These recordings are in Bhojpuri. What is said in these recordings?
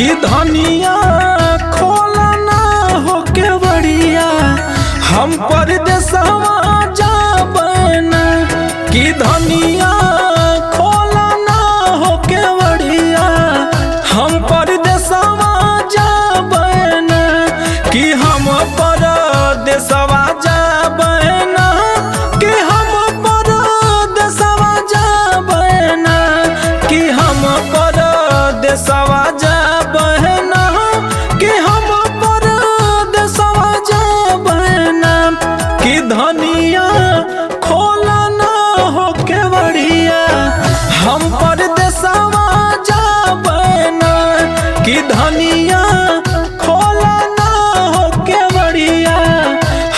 कि धनिया खोला ना हो के बढ़िया हम परदेसवा जाबना। कि धनिया खोला ना हो के बढ़िया हम परदेसवा जाबना। कि हम परदेसवा जाबना। कि हम परदेसवा जाबना। कि हम परदेसवा धनिया खोला ना हो के बढ़िया हम परदेसवा जाबना। कि धनिया खोला ना हो के बढ़िया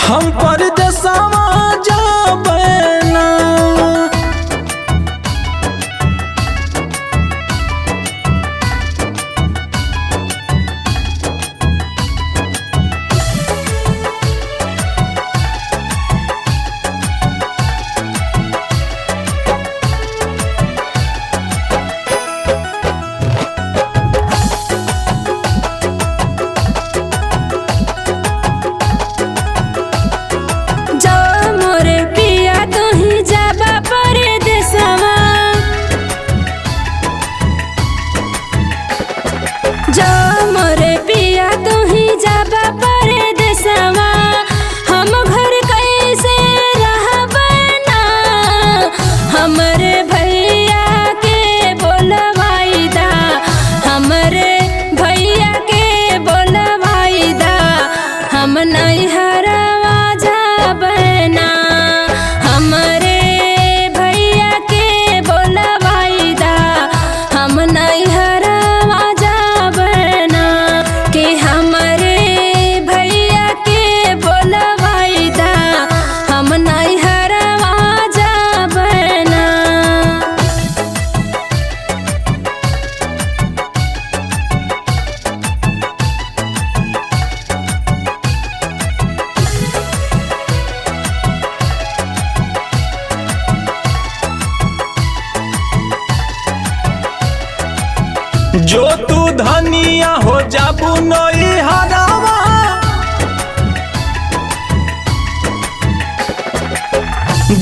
हम परदेसवा जाबना। जो तू धनिया हो जाबू नई हरावा।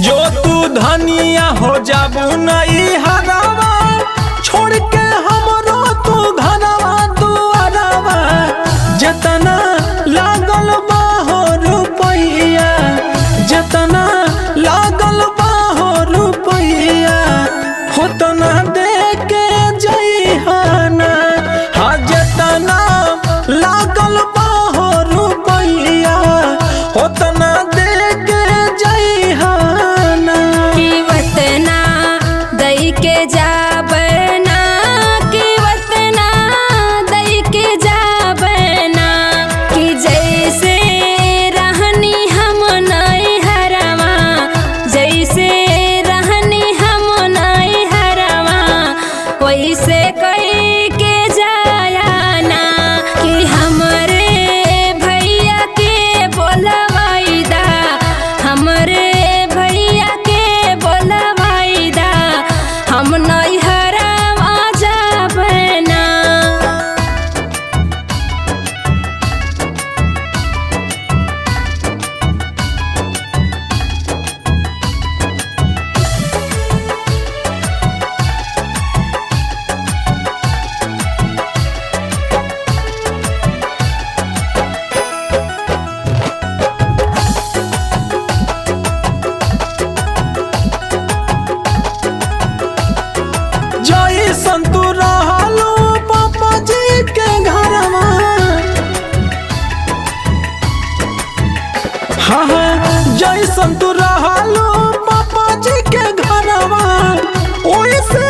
जो तू धनिया हो जाबू नई हरावा। छोड़ के हमरो तू घरवा दुआरवा। जतना लागल बा हो रुपैया जतना लागल बा हो रुपैया होतना दे के जइहाना। हाँ जतना लागल बा हो रुपैया होतना दे के जइहाना। कि वतना दई के जाबना। कि वतना दई के जाबना। कि जैसे रहनी हम नई हरवा जैसे रहनी हम नई हरवा वैसे कई के जायाना। कि हमरे भैया के बोलवाइदा हमरे भैया के बोलवाइदा हम नई हरवा जाबना। जैसन तू रहलू पापा जी के घरवा। हाँ जैसन तू रहलू पापा जी के घरवा ओइसे